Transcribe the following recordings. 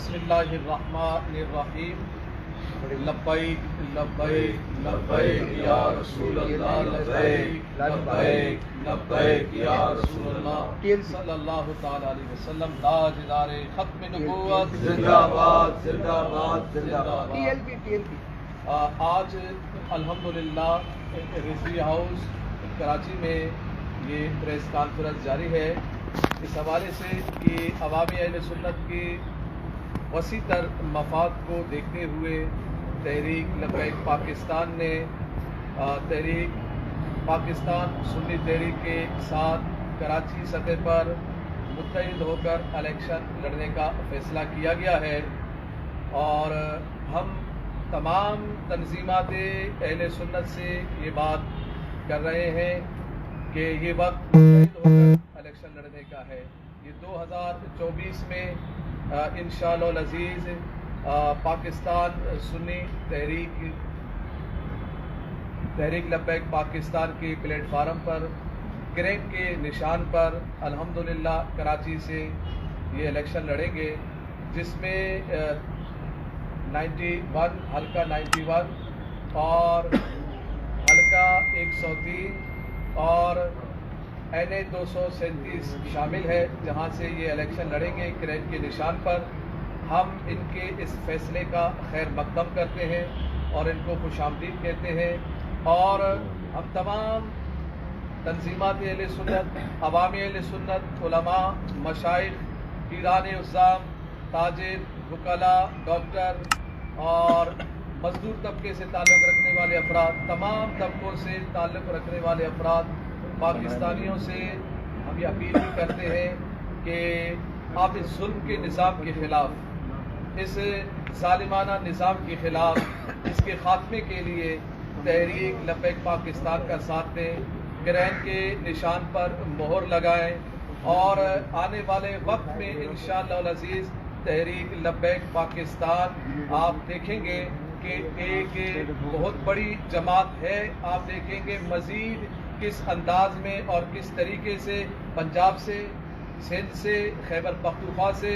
बिस्मिल्लाहिर्रहमानिर्रहीम। लब्बैक लब्बैक लब्बैक या रसूल अल्लाह, लब्बैक लब्बैक लब्बैक या रसूल अल्लाह सल्लल्लाहु तआला अलैहि वसल्लम। ताजदारे खत्म नबूवत जिंदाबाद जिंदाबाद जिंदाबाद। TLP आज अल्हम्दुलिल्लाह रिजवी हाउस कराची में ये प्रेस कॉन्फ्रेंस जारी है इस हवाले से कि अवामी अहले सुन्नत की वसी तर मफाद को देखते हुए तहरीक लब्बैक पाकिस्तान ने तहरीक पाकिस्तान सुन्नी तहरीक के साथ कराची सतह पर मुत्तहिद होकर इलेक्शन लड़ने का फैसला किया गया है। और हम तमाम तंजीमात अहले सुन्नत से ये बात कर रहे हैं कि ये वक्त मुत्तहिद होकर इलेक्शन लड़ने का है। ये 2024 में इंशाअल्लाह अज़ीज़ पाकिस्तान सुन्नी तहरीक लब्बैक पाकिस्तान के प्लेटफार्म पर क्रैंक के निशान पर अल्हम्दुलिल्लाह कराची से ये इलेक्शन लड़ेंगे, जिसमें 91 हल्का 91 और हल्का 103 और NA 237 शामिल है, जहां से ये इलेक्शन लड़ेंगे क्रैंक के निशान पर। हम इनके इस फैसले का खैर मकदम करते हैं और इनको खुशामदीद कहते हैं। और हम तमाम तंजीमात अहले सुन्नत, अवामी अहले सुन्नत, उलमा, मशाइख, पीरान उज़्ज़ाम, ताजिर, वकला, डॉक्टर और मजदूर तबके से ताल्लुक़ रखने वाले अफराद, तमाम तबकों से ताल्लुक़ रखने वाले अफराद, पाकिस्तानियों से हम ये अपील भी करते हैं कि आप इस जुल्म के निज़ाम के ख़िलाफ़, इस ज़ालिमाना निज़ाम के ख़िलाफ़, इसके ख़ात्मे के लिए तहरीक लब्बैक पाकिस्तान का साथ दें, क्रैंक के निशान पर मोहर लगाएं और आने वाले वक्त में इंशाअल्लाह अज़ीज़ तहरीक लब्बैक पाकिस्तान आप देखेंगे कि एक बहुत बड़ी जमात है। आप देखेंगे मज़ीद किस अंदाज में और किस तरीके से पंजाब से, सिंध से, खैबर पख्तूनख्वा से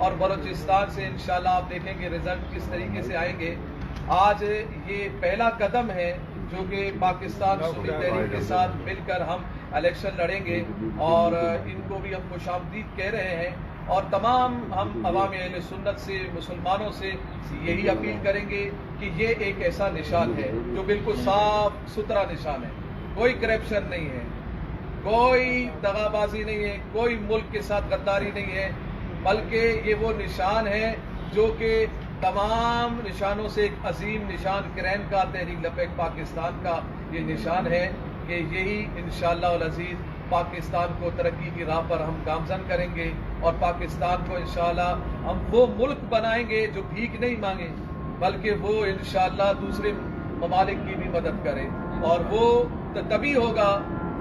और बलूचिस्तान से इंशाअल्लाह आप देखेंगे रिजल्ट किस तरीके से आएंगे। आज ये पहला कदम है जो कि पाकिस्तान सुन्नी तहरीक के साथ मिलकर हम इलेक्शन लड़ेंगे और इनको भी हम खुशामदीद कह रहे हैं। और तमाम हम अवामी अहले सुन्नत से, मुसलमानों से यही अपील करेंगे कि ये एक ऐसा निशान है जो बिल्कुल साफ सुथरा निशान है, कोई करप्शन नहीं है, कोई दगाबाजी नहीं है, कोई मुल्क के साथ गद्दारी नहीं है, बल्कि ये वो निशान है जो कि तमाम निशानों से एक अजीम निशान क्रैंक का, तहरीक लब्बैक पाकिस्तान का ये निशान है कि यही इंशाअल्लाह अज़ीज़ पाकिस्तान को तरक्की की राह पर हम गामजन करेंगे और पाकिस्तान को इंशाअल्लाह हम वो मुल्क बनाएंगे जो भीख नहीं मांगे, बल्कि वो इंशाअल्लाह दूसरे ममालिक की भी मदद करे। और वो तभी होगा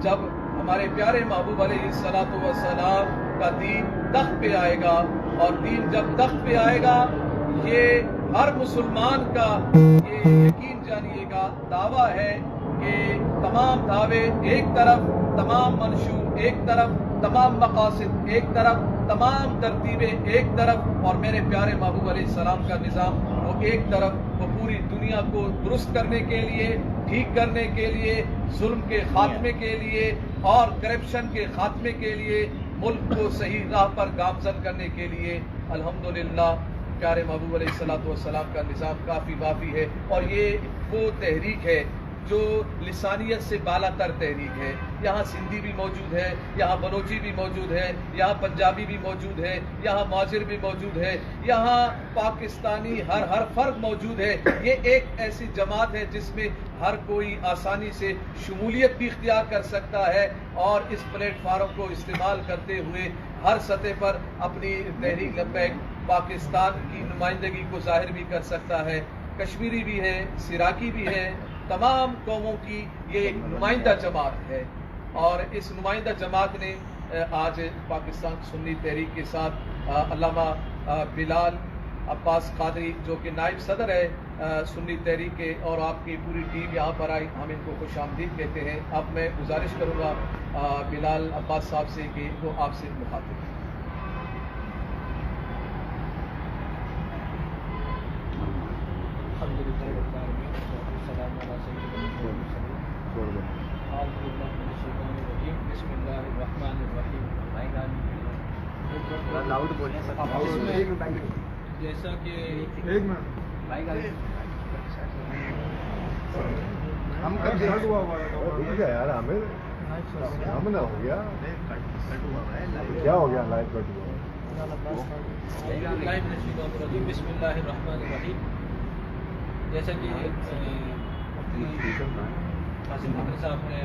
जब हमारे प्यारे महबूब अलैहिस्सलातु वस्सलाम का दीन तख्त पे आएगा। और दीन जब तख्त पे आएगा, ये हर मुसलमान का ये यकीन जानिएगा दावा है कि तमाम दावे एक तरफ, तमाम मंशूर एक तरफ, तमाम मकासिद एक तरफ, तमाम तरतीबें एक तरफ और मेरे प्यारे महबूब अलैहिस्सलाम का निज़ाम वो एक तरफ। वो पूरी दुनिया को दुरुस्त करने के लिए, ठीक करने के लिए, जुल्म के खात्मे के लिए और करप्शन के खात्मे के लिए, मुल्क को सही राह पर गामजन करने के लिए अल्हम्दुलिल्लाह प्यारे महबूब अलैहिस्सलातु वस्सलाम का निज़ाम काफ़ी वाफ़ी है। और ये वो तहरीक है जो लिसानियत से बालातर तहरीक है। यहाँ सिंधी भी मौजूद है, यहाँ बलोची भी मौजूद है, यहाँ पंजाबी भी मौजूद है, यहाँ माजिर भी मौजूद है, यहाँ पाकिस्तानी हर फर्क मौजूद है। ये एक ऐसी जमात है जिसमें हर कोई आसानी से शमूलियत भी इख्तियार कर सकता है और इस प्लेटफार्म को इस्तेमाल करते हुए हर सतह पर अपनी तहरीक लब्बैक पाकिस्तान की नुमाइंदगी को जाहिर भी कर सकता है। कश्मीरी भी है, सिराकी भी है, तमाम कौमों की ये एक नुमाइंदा जमात है। और इस नुमाइंदा जमात ने आज पाकिस्तान सुन्नी तहरीक के साथ अल्लामा बिलाल अब्बास कादरी जो कि नायब सदर है सुन्नी तहरीक के, और आपकी पूरी टीम यहाँ पर आई, हम इनको खुशामदीद कहते हैं। अब मैं गुजारिश करूँगा बिलाल अब्बास साहब से कि वो आपसे मुखातिब। لاؤڈ بولیں سر. جیسا کہ ہم یار ہمیں ہم نہ ہو گیا کیا ہو گیا لائف کٹ ہوا. بسم اللہ الرحمن الرحیم. جیسا کہ قاسم حقانی صاحب نے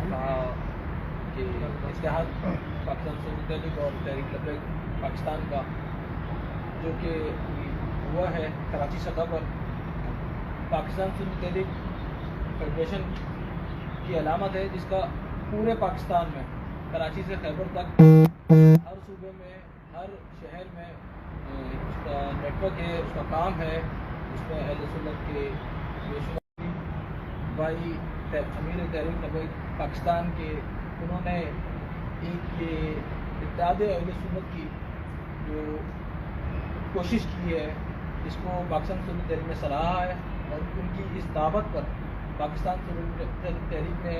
کہا کہ اتحاد پاکستان سنی تحریک اور تحریک لبیک پاکستان کا جو کہ ہوا ہے کراچی سطح پر، پاکستان سنی تحریک فیڈریشن کی علامت ہے جس کا پورے پاکستان میں کراچی سے خیبر تک ہر صوبے میں ہر شہر میں اس کا نیٹ ورک ہے، اس کا کام ہے. اس میں اہل سنت کے بھائی امیر تحریک لبیک پاکستان کے انہوں نے ایک یہ اتحاد اہل سنت کی جو کوشش کی ہے اس کو پاکستان سنی تحریک نے سراہا ہے اور ان کی اس دعوت پر پاکستان سنی تحریک نے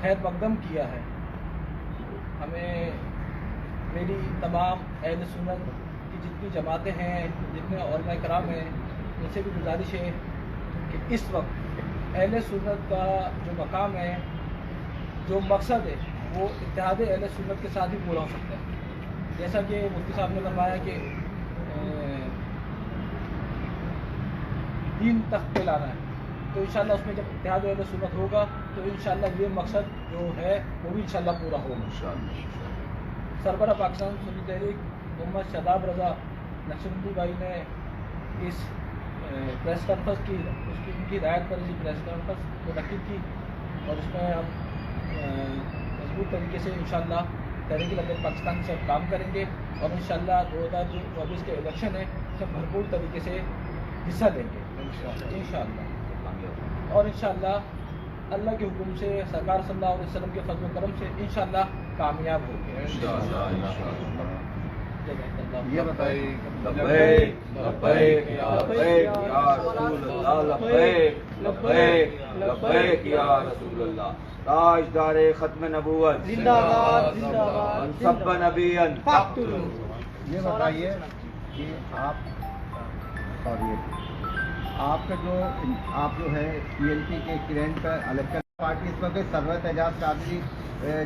خیر مقدم کیا ہے. ہمیں میری تمام اہل سنت کی جتنی جماعتیں ہیں، جتنے علماء کرام ہیں، ان سے بھی گزارش ہے کہ اس وقت اہل سنت کا جو مقام ہے، جو مقصد ہے، وہ اتحاد اہل سنت کے ساتھ ہی پورا ہو سکتا ہے. جیسا کہ مفتی صاحب نے فرمایا کہ دین تخت پہ لانا ہے، تو انشاءاللہ اس میں جب اتحاد اہل سنت ہوگا تو انشاءاللہ یہ مقصد جو ہے وہ بھی انشاءاللہ پورا ہوگا. سربراہ پاکستان سنی تحریک محمد شاداب رضا نقشبندی بھائی نے اس پریس کانفرنس کی ان کی ہدایت پر یہ پریس کانفرنس منعقد کی اور اس میں ہم مضبوط طریقے سے انشاءاللہ تحریک لبیک پاکستان سے کام کریں گے اور انشاءاللہ 2024 کے الیکشن ہے اس میں بھرپور طریقے سے حصہ لیں گے انشاءاللہ. اور انشاءاللہ اللہ کے حکم سے سرکار صلی اللہ علیہ وسلم کے فضل و کرم سے انشاءاللہ کامیاب ہوں گے. یہ بتائیے لبیک لبیک یا لبیک یا رسول اللہ، لبیک لبیک لبیک یا رسول اللہ. تاجدار ختم نبوت زندہ باد زندہ باد. منصب نبیًا فاقتلوا. یہ بتائیے کہ آپ کا جو ہے پی ایل پی کے کرینٹ کا الیکشن پارٹی اس وقت سرورت اعجاز قادری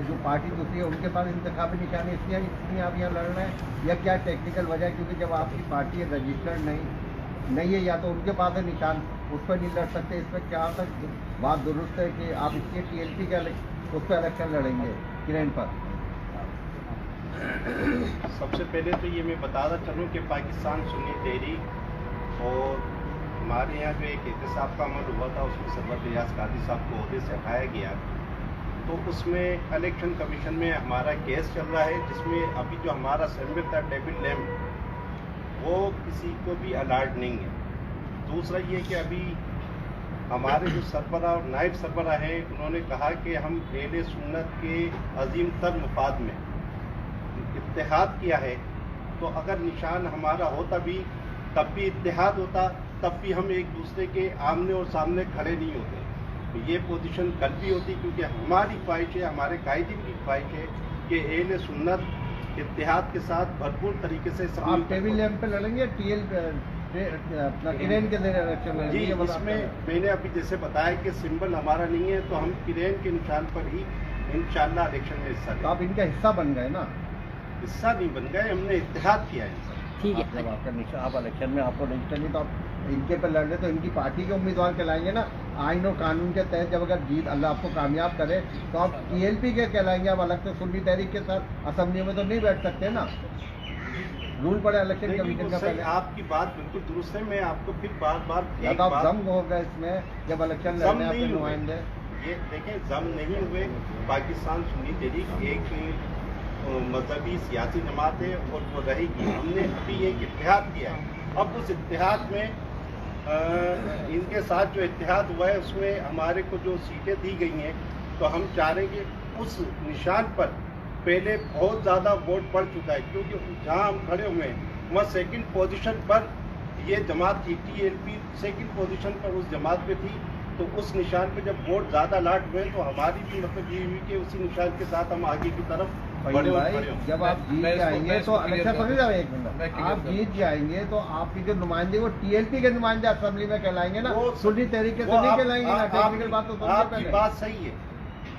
جو پارٹی دوسری ہے ان کے پاس انتخابی نشانی اس لیے آپ یہاں لڑ رہے ہیں یا کیا ٹیکنیکل وجہ ہے؟ کیونکہ جب آپ کی پارٹی رجسٹرڈ نہیں ہے یا تو ان کے پاس ہے نشان، اس پہ نہیں لڑ سکتے. اس پہ کیا تک بات درست ہے کہ آپ اس کے ٹی ایل پی کا اس پہ الیکشن لڑیں گے کرینٹ پر؟ سب سے پہلے تو یہ میں بتاتا چلوں کہ پاکستان سنی تحریک اور ہمارے یہاں جو ایک احتساب کا عمل ہوا تھا اس میں سرورت اعجاز قادری صاحب کو عہدے سے ہٹایا گیا، تو اس میں الیکشن کمیشن میں ہمارا کیس چل رہا ہے جس میں ابھی جو ہمارا سرور تھا ڈیوڈ لیمب وہ کسی کو بھی الارٹ نہیں ہے. دوسرا یہ کہ ابھی ہمارے جو سربراہ اور نائب سربراہ ہیں انہوں نے کہا کہ ہم اہل سنت کے عظیم تر مفاد میں اتحاد کیا ہے، تو اگر نشان ہمارا ہوتا بھی تب بھی اتحاد ہوتا، تب بھی ہم ایک دوسرے کے آمنے اور سامنے کھڑے نہیں ہوتے. یہ پوزیشن کل بھی ہوتی کیونکہ ہماری خواہش ہے، ہمارے قائدین کی خواہش ہے کہ اہل سنت اتحاد کے ساتھ بھرپور طریقے سے آپ ٹیبل لیمپ پہ لڑیں گے ٹی ایل کرین کے ذریعے الیکشن لڑیں گے؟ جی اس میں میں نے ابھی جیسے بتایا کہ سمبل ہمارا نہیں ہے تو ہم کرین کے نشان پر ہی انشاءاللہ الیکشن میں حصہ لیں. آپ ان کا حصہ بن گئے نا؟ حصہ نہیں بن گئے، ہم نے اتحاد کیا ہے. ٹھیک ہے. جب آپ کا نشان آپ الیکشن میں آپ کو رجسٹر نہیں تو آپ ان کے پہ لڑ رہے تو ان کی پارٹی کے امیدوار کہلائیں گے نا. آئین اور قانون کے تحت جب اگر جیت اللہ آپ کو کامیاب کرے تو آپ ٹی ایل پی کے کہلائیں گے. آپ الگ سے سنی تحریک کے ساتھ اسمبلی میں تو نہیں بیٹھ سکتے نا، رول پڑے الیکشن کمیشن کا. پہلے آپ کی بات بالکل درست ہے، میں آپ کو پھر بار بار آپ ضم ہو گئے اس میں جب الیکشن لڑنے آپ کے نمائندے. یہ دیکھیں ضم نہیں ہوئے. پاکستان سنی تحریک ایک مذہبی سیاسی جماعت ہے اور وہ رہے گی. ہم نے ابھی ایک اتحاد کیا ہے، اب اس اتحاد میں ان کے ساتھ جو اتحاد ہوا ہے اس میں ہمارے کو جو سیٹیں دی گئی ہیں تو ہم چاہ رہے ہیں کہ اس نشان پر پہلے بہت زیادہ ووٹ پڑ چکا ہے کیونکہ جہاں ہم کھڑے ہوئے ہیں وہاں سیکنڈ پوزیشن پر یہ جماعت تھی. T L P second position پر اس جماعت پہ تھی، تو اس نشان پہ جب ووٹ زیادہ لاٹ ہوئے تو ہماری بھی مطلب یہ ہوئی کہ اسی نشان کے ساتھ ہم آگے کی طرف फहीम भाई, जब आप जीत मैं इसको- जाएंगे मैं तो इसको clear अच्छा कर पकड़ दूं। जाओ एक मैं मिनट, clear आप कर जीत जाएंगे तो आपकी जो नुमाइंदे वो टीएलपी के नुमाइंदे असेंबली में कहलाएंगे ना, वो- सुन्नी तहरीक के वो तो नहीं आप- कहलाएंगे ना। आप- टेक्निकल बात तो सुनिए आपकी पहले। बात सही है,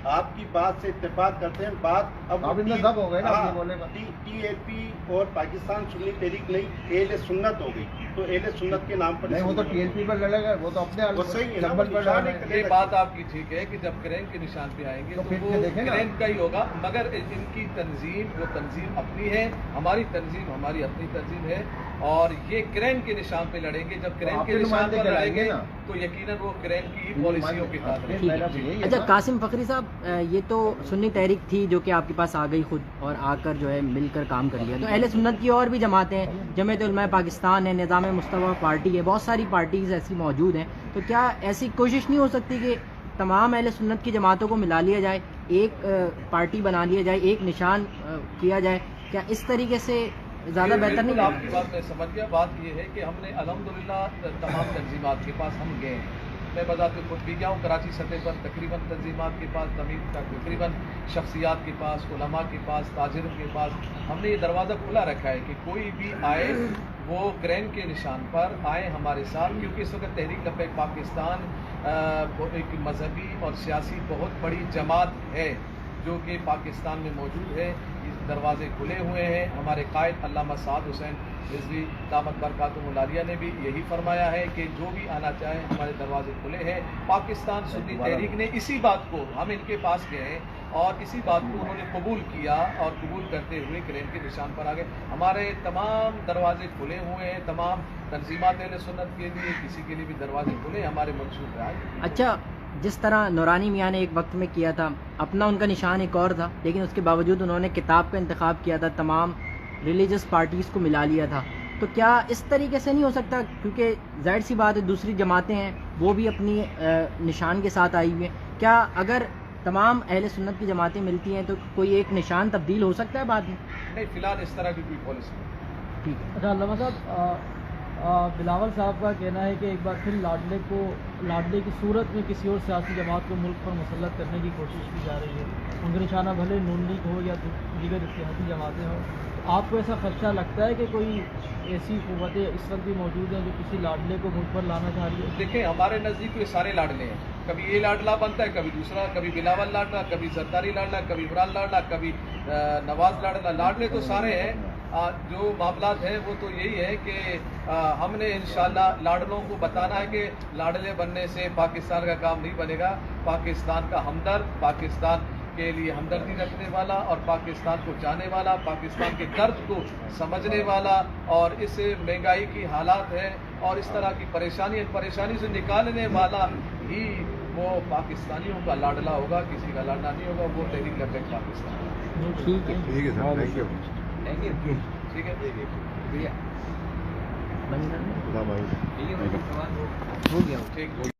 आपकी बात से इत्तेफाक करते हैं। बात अब आप इनमें सब हो गए ना, आप ये बोले बस। टीएपी और पाकिस्तान सुन्नी तहरीक नहीं, एहले सुन्नत हो गई, तो एहले सुन्नत के नाम पर नहीं, वो तो टीएलपी पर लड़ेगा, वो तो अपने वो सही है ना, चंबल वो पर निशान लड़ेगा। है। ये बात आपकी ठीक है कि जब क्रेन के निशान पे आएंगे तो तो फिर वो से देखें ना। क्रेन का ही होगा, मगर इनकी तंजीम वो तंजीम अपनी है, हमारी तंजीम हमारी अपनी तंजीम है, और ये क्रेन के निशान पे लड़ेंगे। जब क्रेन आपके के निशान नुमाइंदे पर कहलाएंगे लड़ेंगे ना। तो यकीनन वो क्रेन की ही पॉलिसियों के तहत फिर रहेंगे। मेरा तो यही है अच्छा ना। कासिम फकरी साहब, ये तो सुन्नी तहरीक थी जो कि आपके पास आ गई खुद और आकर जो है मिलकर काम कर लिया, तो अहले सुन्नत की और भी जमातें हैं, जमीयत उलमा पाकिस्तान है, निज़ाम मुस्तफ़ा पार्टी है, बहुत सारी पार्टीज़ ऐसी मौजूद हैं, तो क्या ऐसी कोशिश नहीं हो सकती कि तमाम अहले सुन्नत की जमातों को मिला लिया जाए, एक पार्टी बना लिया जाए, एक निशान किया जाए? क्या इस तरीके से ज़्यादा बेहतर बिल्कुल नहीं? आपकी बात मैं समझ गया। बात ये है कि हमने अल्हम्दुलिल्लाह तमाम तंजीमात के पास हम गए हैं। मैं बजाते खुद भी गया हूँ कराची सतह पर, तकरीबन तंजीमात के पास, तकरीबन शख्सियात के पास, उलमा के पास, ताजिरों के पास हमने ये दरवाज़ा खुला रखा है कि कोई भी आए वो क्रेन के निशान पर आए हमारे साथ, क्योंकि इस वक्त तहरीक लब्बैक पाकिस्तान वो एक मजहबी और सियासी बहुत बड़ी जमात है जो कि पाकिस्तान में मौजूद है। इस दरवाजे खुले हुए हैं। हमारे कायद अल्लामा साद हुसैन रिजवी दामत बरकातुहु लालिया ने भी यही फरमाया है कि जो भी आना चाहे हमारे दरवाजे खुले हैं। पाकिस्तान सुन्नी तहरीक ने इसी बात को, हम इनके पास गए और इसी बात को उन्होंने कबूल किया और कबूल करते हुए क्रेन के निशान पर आ गए। हमारे तमाम दरवाजे खुले हुए हैं, तमाम तंजीमात अहले सुन्नत के लिए, किसी के लिए भी दरवाजे खुले हमारे मंसूब है। अच्छा, जिस तरह नूरानी मियाँ ने एक वक्त में किया था, अपना उनका निशान एक और था, लेकिन उसके बावजूद उन्होंने किताब का इंतखाब किया था, तमाम रिलीजियस पार्टीज़ को मिला लिया था, तो क्या इस तरीके से नहीं हो सकता? क्योंकि ज़ाहिर सी बात है दूसरी जमातें हैं वो भी अपनी निशान के साथ आई हुई हैं, क्या अगर तमाम अहले सुन्नत की जमातें मिलती हैं तो कोई एक निशान तब्दील हो सकता है बाद में? नहीं, फिलहाल इस तरह की कोई पॉलिसी नहीं। ठीक है। अच्छा अल्लामा साहब, बिलावल साहब का कहना है कि एक बार फिर लाडले की सूरत में किसी और सियासी जमात को मुल्क पर मुसल्लत करने की कोशिश की जा रही है। उनका निशाना भले नून लीग हो या दीगर इत्तेहादी जमातें हों, तो आपको ऐसा खदशा लगता है कि कोई ऐसी क़ुव्वतें इस वक्त भी मौजूद हैं जो किसी लाडले को मुल्क पर लाना चाह रही है? देखिए, हमारे नज़दीक तो ये सारे लाडले हैं। कभी ये लाडला बनता है, कभी दूसरा, कभी बिलावल लाडला, कभी सरदारी लाडला, कभी इमरान लाडला, कभी नवाज लाडला। लाडले तो सारे हैं। जो मामलात हैं वो तो यही है कि हमने इंशाल्लाह लाडलों को बताना है कि लाडले बनने से पाकिस्तान का काम नहीं बनेगा। पाकिस्तान का हमदर्द, पाकिस्तान के लिए हमदर्दी रखने वाला और पाकिस्तान को चाहने वाला, पाकिस्तान के दर्द को समझने वाला, और इस महंगाई की हालात है और इस तरह की परेशानी से निकालने वाला ही वो पाकिस्तानियों का लाडला होगा, किसी का लाडला नहीं होगा। वो तहरीक लब्बैक पाकिस्तान। ठीक है, ठीक है सर, थैंक यू। ठीक है, बंद कर दें? खुदा भाई। हो गया। ठीक।